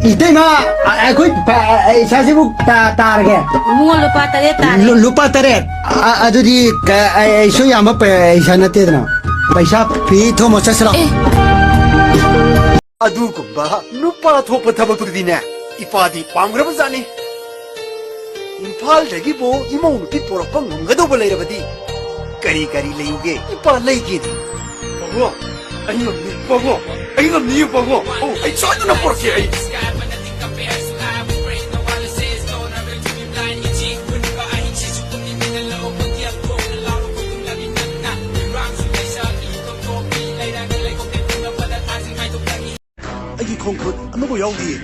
이때마 아이고 사시부 따르게 ꯏꯕꯨꯡꯉꯣ ꯂꯨꯄꯥ 8 ꯇꯥꯔꯦ. 루파 따레 아주디 소위 아마 이사나 때드나 पैसा 피 토모 쳤어 아두kumba 누파 토파 타박들이네 이파디 빵그러버자니 임팔데기 보 이모우티 포럭방 응가도 벌레라버디 까리까리 레유게 이파 레이긴 보고 아이가 보고 아이가 니 보고 아이 저기나 포르게 아이 ꯑꯩꯒꯤ ꯈꯣꯡꯈꯨꯠ ꯑꯃꯕꯨ ꯌꯥꯎꯗꯤꯌꯦ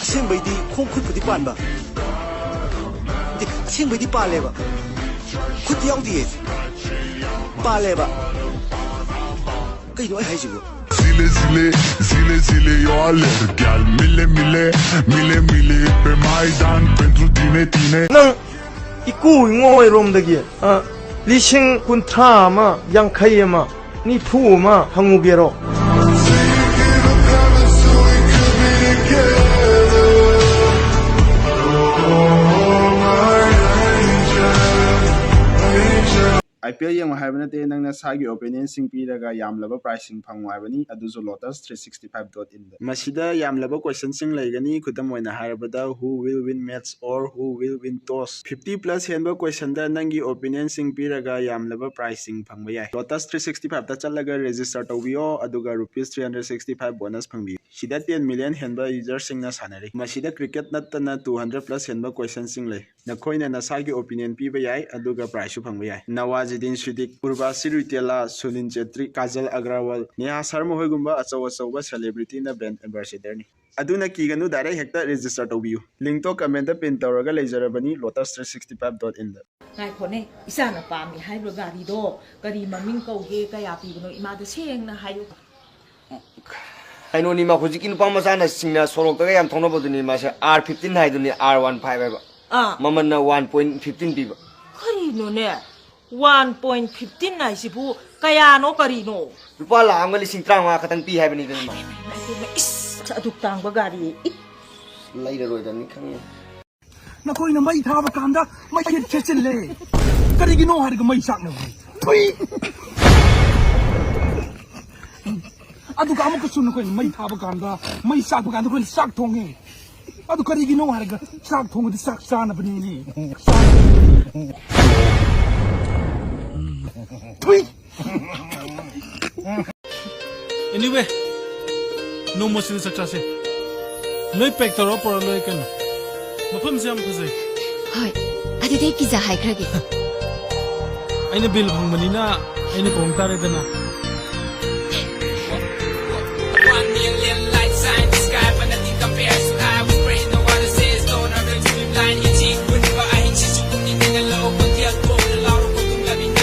ꯑꯁꯦꯡꯕꯩꯗꯤ ꯈꯣꯡꯈꯨꯠꯄꯨꯗꯤ ꯄꯥꯟꯕ ꯑꯁꯦꯡꯕꯩꯗꯤ ꯄꯥꯜꯂꯦꯕ ꯈꯨꯠꯇꯤ ꯌꯥꯎꯗꯤꯌꯦ ꯄꯥꯜꯂꯦꯕ ꯀꯩꯅꯣ ꯑꯩ ꯍꯥꯏꯁꯤꯕꯨ Zile zile eu alerg Gheal mile pe Maidan pentru tine ꯅꯪ ꯏꯀꯨ ꯏꯉꯣꯏꯔꯣꯝꯗꯒꯤ ꯂꯤꯁꯤꯡ 30 50 90 ꯍꯪꯉꯨꯒꯦꯔꯣ IPL yang mahabana te nang nasagi opinion sing piraga yamlaba pricing phangwa habani aduzo lotus365.in masida yamlaba question sing laigani khudam oina harabada who will win match or who will win toss 50 plus henba question da nangi opinion sing piraga yamlaba pricing phangba yai lotus365 ta chalaga register tawbiyo aduga rupees 365 bonus phangbi sida 10 million henba user sing na sanari masida cricket natana 200 plus henba question sing lai nakhoina nasagi opinion piba yai aduga price phangba yai Nawazidin Siddiq, Urvasi Ruitela, Sunil Chetri, Kajal Agrawal, Neha Sharma hoigumba achawa celebrity na brand ambassador ni. Aduna kiganu direct hekta register tawbiyu. Link to comment da pin tawraga leizarabani lotus365.in da. ꯉꯥꯏꯈꯣꯅꯦ ꯏꯆꯥꯅ ꯄꯥꯝꯃꯤ ꯍꯥꯏꯕ ꯒꯥꯔꯤꯗꯣ ꯀꯔꯤ ꯃꯃꯤꯡ ꯀꯧꯒꯦ ꯀꯌꯥ ꯄꯤꯕꯅꯣ 이마ꯗ ꯁꯦꯡꯅ ꯍꯥꯏꯌꯨ. ꯀꯩꯅꯣꯅꯤ ꯃꯥ ꯍꯧꯖꯤꯛꯀꯤ ꯅꯨꯄꯥ ꯃꯆꯥꯅ ꯁꯤꯡꯅ ꯁꯣꯔꯣꯛꯇꯒ ꯌꯥꯝ ꯊꯧꯅꯕꯗꯨꯅꯤ ꯃꯥꯁꯦ R15 ꯍꯥꯏꯗꯨꯅꯤ R15 ꯍꯥꯏꯕ ꯃꯃꯟꯅ 1.15 ꯄꯤꯕ. ꯀꯔꯤꯅꯣꯅꯦ 1.15 하시부 까야노 까리노 루파 라암가 리싱 트랑마 카탕 피 하이버니 드니 마 이스 아둑땅 바가리 라이러로이다니 칸 나코이나 마이 타바 칸다 마이 쳇쳇레 까리기노 하리가 마이 싹나 토이 아두가 아무것도 수는 거이 마이 타바 칸다 마이 싹바 칸다 거이 싹 통해 아두 까리기노 하리가 싹 통어도 싹 싸나 버니니 Anyway, no more sin success. No pector or a loican. Mapum Sam Pose. Hi, I did a pizza high craggy. Any bill from Manina, any Pontaredana. 1 million light sign the sky, but nothing compares to how we pray. No one says, don't ever dream blind. You cheat with your eyes, she's putting in a low, but yet, go to Laura, go to Lavina.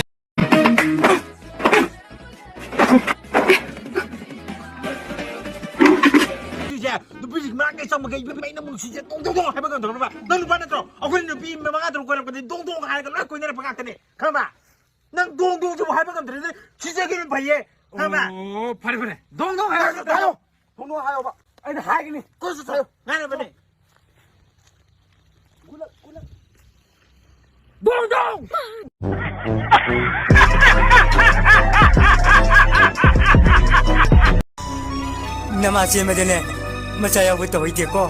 Xong mà cái mấy nó muốn xí tung hay bao giờ rồi bạn nâng bạn nó ở quên được pin mà mang được quên cái tung hay cái nó quên nó phải cái này không bạn nâng tung 좀 hay bao giờ rồi 지적이는 봐예 không bạn phải tung hay tayo tung hay bạn anh hai cái này có sự tayo ngay là vấn đề tung 나마지 메데네 마차야 부터 호이테코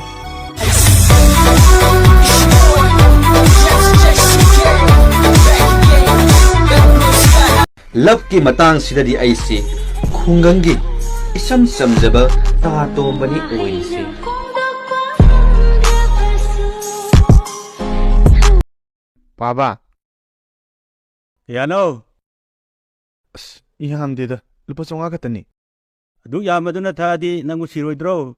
ꯂꯞꯀꯤ ꯃꯇꯥꯡꯁꯤꯗꯗꯤ ꯑꯩꯁꯤ ꯈꯨꯡꯒꯪꯒꯤ ꯏꯁꯝ ꯆꯝꯖꯕ ꯇꯥꯇꯣꯝꯕꯅꯤ ꯑꯣꯏꯔꯤꯁꯤ. Baba. Yano. 이함디다. 루파 송아 같더니. ꯑꯗꯨ ꯌꯥꯝꯕꯗꯨꯅ ꯊꯥꯗꯤ ꯅꯪꯕꯨ ꯁꯤꯔꯣꯏꯗ꯭ꯔꯣ?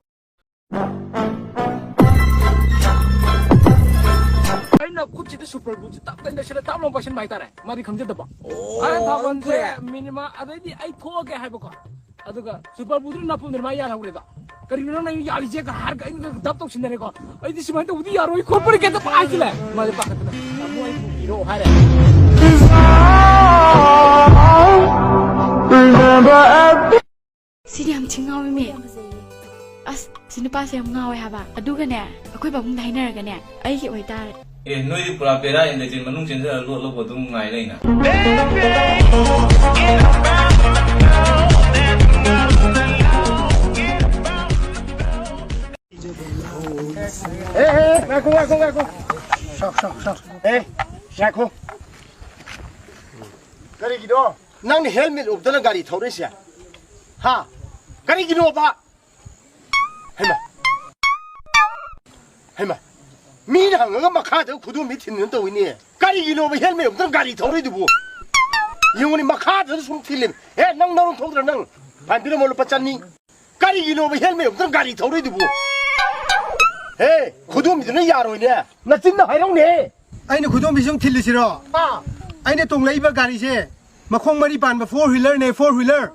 ꯑꯩꯅ ꯈꯨꯠꯁꯤꯗ super ꯕꯨꯠꯁꯤ ꯇꯞꯇꯅ ꯁꯤꯗ ꯇꯞꯅ ꯄꯥꯏꯁꯤꯟꯕ ꯍꯥꯏꯇꯥꯔꯦ ꯃꯥꯗꯤ ꯈꯪꯖꯗꯕ ꯑꯩꯅ ꯊꯥꯕꯜꯁꯦ ꯃꯤꯅꯤꯃꯝ ꯑꯗꯩꯗꯤ ꯑꯩ ꯊꯣꯛꯑꯒꯦ ꯍꯥꯏꯕꯀꯣ ꯑꯗꯨꯒ ꯁꯨꯄꯔ ꯕꯨꯠꯇꯨꯅ ꯅꯞꯄꯨꯗꯅ ꯃꯥ ꯌꯥꯜꯍꯧꯔꯦꯗ ꯀꯔꯤꯅꯣ ꯅꯪ ꯌꯥꯜꯂꯤꯁꯦ ꯍꯥꯏꯔꯒ ꯑꯩꯅ ꯗꯞ ꯇꯧꯁꯤꯟꯅꯔꯦꯀꯣ ꯑꯩꯗꯤ ꯁꯨꯃꯥꯏꯅ ꯇꯧꯕꯗꯤ ꯌꯥꯔꯣꯏ ꯈꯣꯠꯄꯅꯤ ꯀꯩꯇ ꯍꯥꯏꯁꯤꯜꯂꯦ ꯃꯥꯗꯤ ꯄꯥꯈꯠꯇꯅ ꯑꯃꯨꯛ ꯑꯩ ꯄꯨꯕꯤꯔꯣ ꯍꯥꯏꯔꯦ Siri am chingawi me. As ꯁꯤ ꯅꯨꯄꯥꯁꯦ ꯌꯥꯝ ꯉꯥꯎꯋꯦ ꯍꯥꯏꯕ ꯑꯗꯨꯒꯅꯦ ꯑꯩꯈꯣꯏ ꯄꯥꯕꯨꯡꯗ ꯍꯥꯏꯅꯔꯒꯅꯦ ꯑꯩꯒꯤ ꯑꯣꯏꯇꯥꯔꯦ ꯅꯣꯏꯗꯤ ꯄꯨꯔꯥ ꯄꯦꯔꯥ ꯏꯟꯗꯛꯇꯤꯟ ꯃꯅꯨꯡ ꯆꯦꯟꯖꯔ ꯂꯣꯠꯂꯕ ꯑꯗꯨꯝ ꯉꯥꯏ ꯂꯩꯅ ngako. Sak. Ngako. Kari gido, nang ni helmet ubdala gari thore sia. Ha. Kari gido ba? Hema. Mi na nga makha de kudu mi tin ndo wini. Kari gido ba helmet ubdala gari thore dubu. Yungni makha de sum film. Nang nang thodra nang. Pandira mol pachani. Kari gido ba helmet ubdala gari thore dubu. Hey, kudu mi dna yaro ne. Na tin na hairong ne. ꯑꯩꯅ ꯈꯨꯗꯣꯝꯕꯤ ꯁꯨꯝ ꯊꯤꯜꯂꯤꯁꯤꯔꯣ ꯑꯩꯅ ꯇꯣꯡꯂꯛꯏꯕ ꯒꯥꯔꯤꯁꯦ ꯃꯈꯣꯡ ꯃꯔꯤ ꯄꯥꯟꯕ 4 ꯋ꯭ꯍꯤꯂꯔꯅꯦ 4 ꯋ꯭ꯍꯤꯂꯔ